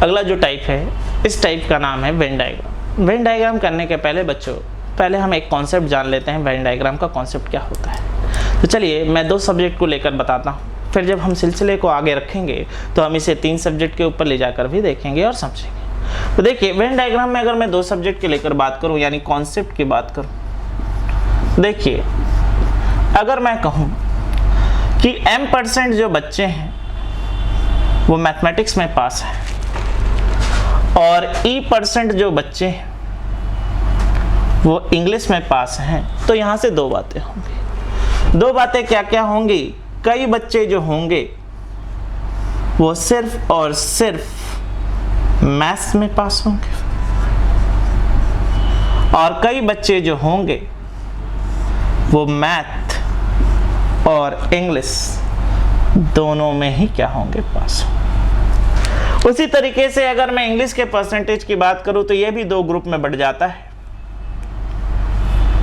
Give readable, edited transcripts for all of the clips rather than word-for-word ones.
अगला जो टाइप है, इस टाइप का नाम है वेन डायग्राम। वेन डायग्राम करने के पहले बच्चों, पहले हम एक कॉन्सेप्ट जान लेते हैं, वेन डायग्राम का कॉन्सेप्ट क्या होता है। तो चलिए मैं 2 सब्जेक्ट को लेकर बताता हूँ, फिर जब हम सिलसिले को आगे रखेंगे तो हम इसे 3 सब्जेक्ट के ऊपर ले जाकर भी देखेंगे और समझेंगे। तो देखिए वेन डायग्राम में अगर मैं 2 सब्जेक्ट के लेकर बात करूँ, यानी कॉन्सेप्ट की बात करूँ, देखिए अगर मैं कहूँ कि m% जो बच्चे हैं वो मैथमेटिक्स में पास है और E% जो बच्चे हैं वो इंग्लिश में पास हैं, तो यहाँ से 2 बातें होंगी। 2 बातें क्या क्या होंगी? कई बच्चे जो होंगे वो सिर्फ और सिर्फ मैथ्स में पास होंगे और कई बच्चे जो होंगे वो मैथ और इंग्लिश दोनों में ही क्या होंगे? पास। उसी तरीके से अगर मैं इंग्लिश के परसेंटेज की बात करूं तो ये भी 2 ग्रुप में बढ़ जाता है।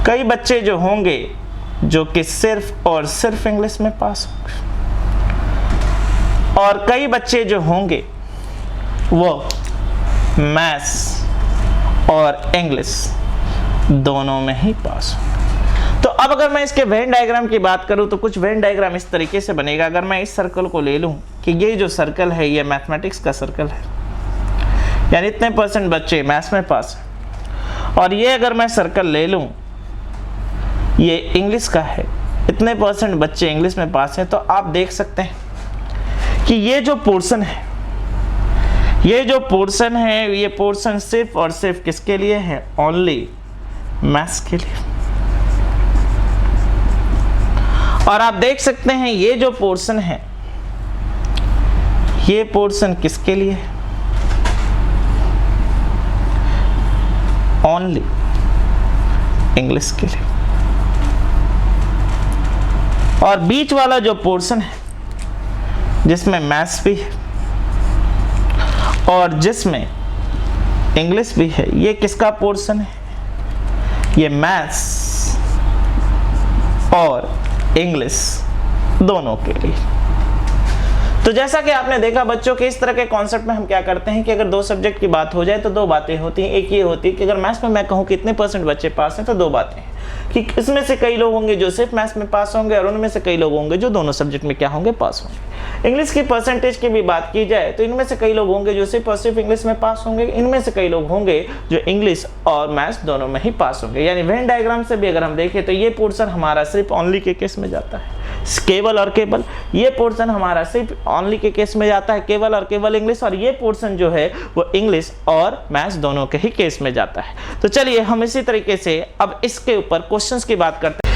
कई बच्चे जो होंगे जो कि सिर्फ और सिर्फ इंग्लिश में पास होंगे और कई बच्चे जो होंगे वो मैथ्स और इंग्लिश दोनों में ही पास होंगे। तो अब अगर मैं इसके वेन डायग्राम की बात करूं तो कुछ वेन डायग्राम इस तरीके से बनेगा। अगर मैं इस सर्कल को ले लूं कि ये जो सर्कल है ये मैथमेटिक्स का सर्कल है, यानी इतने % बच्चे मैथ्स में पास हैं, और ये अगर मैं सर्कल ले लूं ये इंग्लिश का है, इतने % बच्चे इंग्लिश में पास हैं, तो आप देख सकते हैं कि ये जो पोर्शन है, ये पोर्शन सिर्फ और सिर्फ किसके लिए है? ओनली मैथ्स के लिए। और आप देख सकते हैं ये जो पोर्शन है, ये पोर्शन किसके लिए है? ओनली इंग्लिश के लिए। और बीच वाला जो पोर्शन है जिसमें मैथ्स भी है और जिसमें इंग्लिश भी है, ये किसका पोर्शन है? ये मैथ्स और इंग्लिश दोनों के लिए। तो जैसा कि आपने देखा बच्चों के इस तरह के कॉन्सेप्ट में हम क्या करते हैं कि अगर 2 सब्जेक्ट की बात हो जाए तो 2 बातें होती हैं। एक ये होती है कि अगर मैथ्स में मैं कहूँ कितने % बच्चे पास हैं, तो 2 बातें हैं कि इसमें से कई लोग होंगे जो सिर्फ मैथ्स में पास होंगे और उनमें से कई लोग होंगे जो दोनों सब्जेक्ट में क्या होंगे? पास होंगे। इंग्लिश की परसेंटेज की भी बात की जाए तो इनमें से कई लोग होंगे जो सिर्फ और सिर्फ इंग्लिश में पास होंगे, इनमें से कई लोग होंगे जो इंग्लिश और मैथ्स दोनों में ही पास होंगे। यानी वेन डायग्राम से भी अगर हम देखें तो ये पोर्शन हमारा सिर्फ ओनली के केस में जाता है, केवल और केवल। ये पोर्शन हमारा सिर्फ ओनली के केस में जाता है, केवल और केवल इंग्लिश, और ये पोर्शन जो है वो इंग्लिश और मैथ्स दोनों के ही केस में जाता है। तो चलिए हम इसी तरीके से अब इसके ऊपर क्वेश्चंस की बात करते हैं।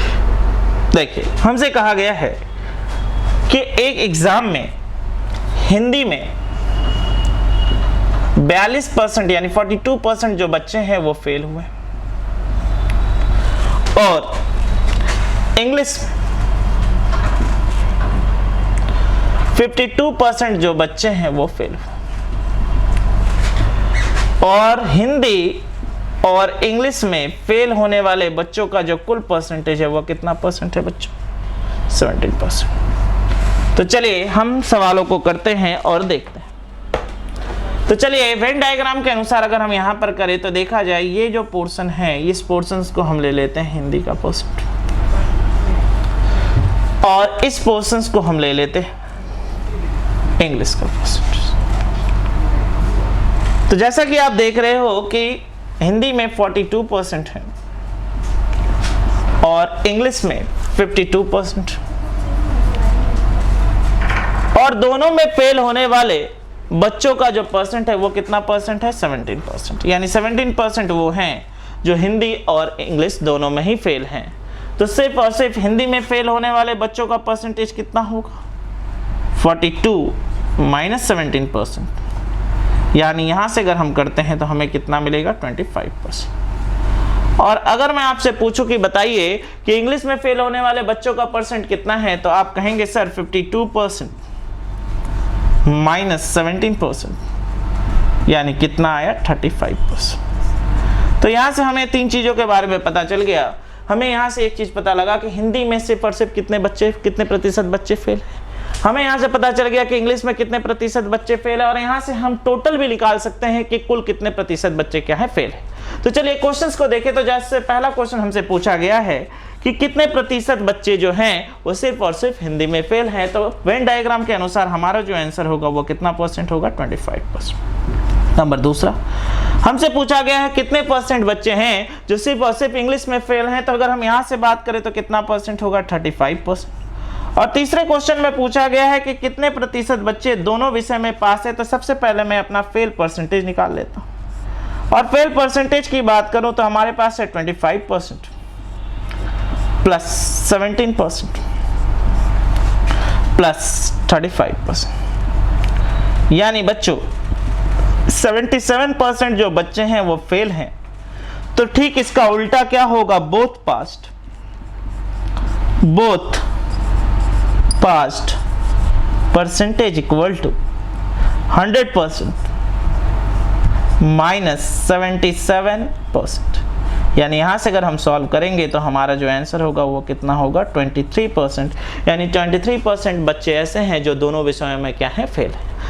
देखिए हमसे कहा गया है कि एक एग्जाम में हिंदी में 42% यानी 42% जो बच्चे हैं वो फेल हुए और इंग्लिश में 52% जो बच्चे हैं वो फेल हुए और हिंदी और इंग्लिश में फेल होने वाले बच्चों का जो कुल परसेंटेज है वो कितना % है बच्चों? 17%। तो चलिए हम सवालों को करते हैं और देखते हैं। तो चलिए वेन डायग्राम के अनुसार अगर हम यहाँ पर करें तो देखा जाए ये जो पोर्शन है, इस पोर्शन को हम ले लेते हैं हिंदी का परसेंट और इस पोर्शन को हम ले लेते हैं इंग्लिश का परसेंट। तो जैसा कि आप देख रहे हो कि हिंदी में 42% है और इंग्लिश में 52% और दोनों में फेल होने वाले बच्चों का जो परसेंट है वो कितना % है? 17%। यानी 17% वो हैं जो हिंदी और इंग्लिश दोनों में ही फेल हैं। तो सिर्फ और सिर्फ हिंदी में फेल होने वाले बच्चों का परसेंटेज कितना होगा? 42 - 17%। यानी यहाँ से अगर हम करते हैं तो हमें कितना मिलेगा? 25%। और अगर मैं आपसे पूछूं कि बताइए कि इंग्लिश में फेल होने वाले बच्चों का परसेंट कितना है, तो आप कहेंगे सर 52% - 17%, यानी कितना आया? 35%। तो यहाँ से हमें 3 चीज़ों के बारे में पता चल गया। हमें यहाँ से एक चीज़ पता लगा कि हिंदी में सिर्फ और सिर्फ कितने प्रतिशत बच्चे फेल हैं। हमें यहाँ से पता चल गया कि इंग्लिश में कितने प्रतिशत बच्चे फेल है, और यहाँ से हम टोटल भी निकाल सकते हैं कि कुल कितने प्रतिशत बच्चे क्या है फेल है। तो चलिए क्वेश्चंस को देखें। तो जैसे पहला क्वेश्चन हमसे पूछा गया है कि कितने प्रतिशत बच्चे जो हैं वो सिर्फ और सिर्फ हिंदी में फेल हैं। तो वेन डायग्राम के अनुसार हमारा जो आंसर होगा वो कितना परसेंट होगा, 25%। नंबर दूसरा, हमसे पूछा गया है कितने परसेंट बच्चे हैं जो सिर्फ और सिर्फ इंग्लिश में फेल हैं। तो अगर हम यहाँ से बात करें तो कितना परसेंट होगा, 35%। और तीसरे क्वेश्चन में पूछा गया है कि कितने प्रतिशत बच्चे दोनों विषय में पास है। तो सबसे पहले मैं अपना फेल परसेंटेज निकाल लेता हूँ, और फेल परसेंटेज की बात करूं तो हमारे पास है 25% प्लस 17% प्लस 35%, यानी बच्चों 77% जो बच्चे हैं वो फेल हैं। तो ठीक इसका उल्टा क्या होगा, both past percentage equal to 100% minus 77%। यानी यहाँ से अगर हम सॉल्व करेंगे तो हमारा जो आंसर होगा वो कितना होगा, 23%। यानी 23% बच्चे ऐसे हैं जो दोनों विषयों में क्या है, फेल है।